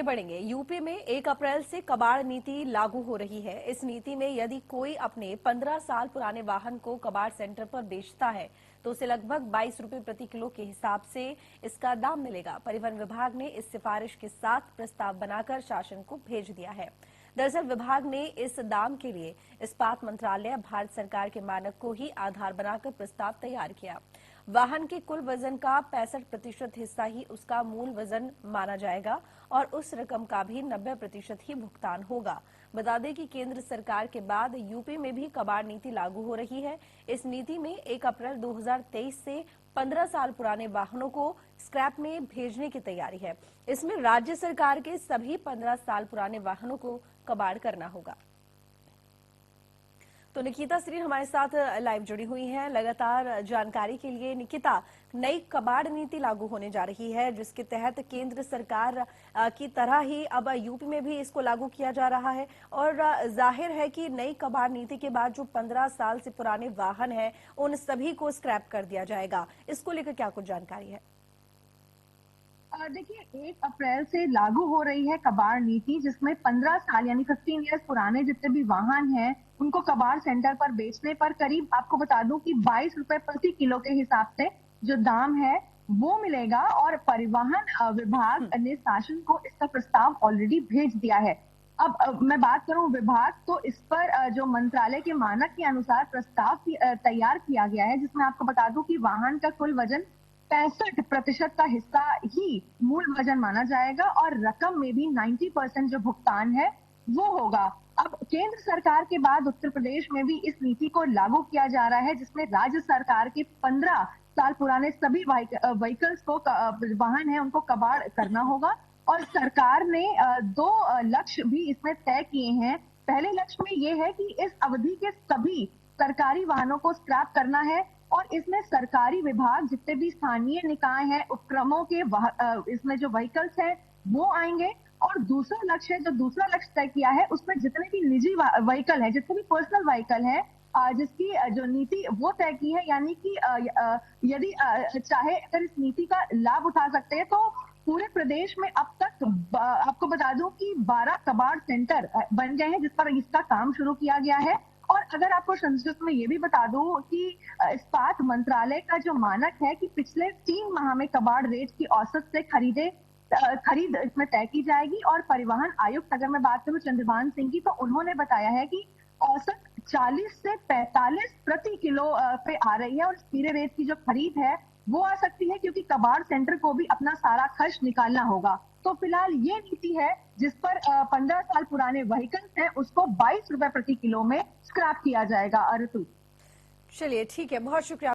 बढ़ेंगे। यूपी में 1 अप्रैल से कबाड़ नीति लागू हो रही है। इस नीति में यदि कोई अपने 15 साल पुराने वाहन को कबाड़ सेंटर पर बेचता है तो उसे लगभग 22 रुपए प्रति किलो के हिसाब से इसका दाम मिलेगा। परिवहन विभाग ने इस सिफारिश के साथ प्रस्ताव बनाकर शासन को भेज दिया है। दरअसल विभाग ने इस दाम के लिए इस्पात मंत्रालय भारत सरकार के मानक को ही आधार बनाकर प्रस्ताव तैयार किया। वाहन के कुल वजन का 65% हिस्सा ही उसका मूल वजन माना जाएगा और उस रकम का भी 90% ही भुगतान होगा। बता दें कि केंद्र सरकार के बाद यूपी में भी कबाड़ नीति लागू हो रही है। इस नीति में 1 अप्रैल 2023 से 15 साल पुराने वाहनों को स्क्रैप में भेजने की तैयारी है। इसमें राज्य सरकार के सभी 15 साल पुराने वाहनों को कबाड़ करना होगा। तो निकिता श्री हमारे साथ लाइव जुड़ी हुई हैं लगातार जानकारी के लिए। निकिता, नई कबाड़ नीति लागू होने जा रही है जिसके तहत केंद्र सरकार की तरह ही अब यूपी में भी इसको लागू किया जा रहा है और जाहिर है कि नई कबाड़ नीति के बाद जो 15 साल से पुराने वाहन हैं उन सभी को स्क्रैप कर दिया जाएगा। इसको लेकर क्या कुछ जानकारी है? देखिए 1 अप्रैल से लागू हो रही है कबाड़ नीति, जिसमें 15 साल यानी 15 इयर्स पुराने जितने भी वाहन हैं उनको कबाड़ सेंटर पर बेचने पर करीब आपको बता दूं कि 22 रुपए प्रति किलो के हिसाब से जो दाम है वो मिलेगा। और परिवहन विभाग ने शासन को इसका प्रस्ताव ऑलरेडी भेज दिया है। अब मैं बात करूं विभाग, तो इस पर जो मंत्रालय के मानक के अनुसार प्रस्ताव तैयार किया गया है, जिसमें आपको बता दूं कि वाहन का कुल वजन 65% का हिस्सा ही मूल वजन माना जाएगा और रकम में भी 90% जो भुगतान है वो होगा। अब केंद्र सरकार के बाद उत्तर प्रदेश में भी इस नीति को लागू किया जा रहा है, जिसमें राज्य सरकार के 15 साल पुराने सभी व्हीकल्स को वाहन है उनको कबाड़ करना होगा। और सरकार ने 2 लक्ष्य भी इसमें तय किए हैं। पहले लक्ष्य में ये है कि इस अवधि के सभी सरकारी वाहनों को स्क्रैप करना है और इसमें सरकारी विभाग जितने भी स्थानीय निकाय हैं उपक्रमों के इसमें जो व्हीकल्स हैं वो आएंगे। और दूसरा लक्ष्य तय किया है उसमें जितने भी निजी व्हीकल है, जितने भी पर्सनल व्हीकल है, जिसकी जो नीति वो तय की है, यानी कि यदि चाहे अगर इस नीति का लाभ उठा सकते हैं तो पूरे प्रदेश में अब तक आपको बता दूं कि 12 कबाड़ सेंटर बन गए हैं जिस पर इसका काम शुरू किया गया है। और अगर आपको संक्षिप्त में ये भी बता दूं कि इस्पात मंत्रालय का जो मानक है कि पिछले 3 माह में कबाड़ रेट की औसत से खरीद इसमें तय की जाएगी। और परिवहन आयुक्त अगर मैं बात करूं चंद्रभान सिंह की, तो उन्होंने बताया है कि औसत 40 से 45 प्रति किलो पे आ रही है और पीले रेत की जो खरीद है वो आ सकती है, क्योंकि कबाड़ सेंटर को भी अपना सारा खर्च निकालना होगा। तो फिलहाल ये नीति है जिस पर 15 साल पुराने व्हीकल्स हैं उसको 22 रुपए प्रति किलो में स्क्रैप किया जाएगा। ऋतु, चलिए ठीक है, बहुत शुक्रिया।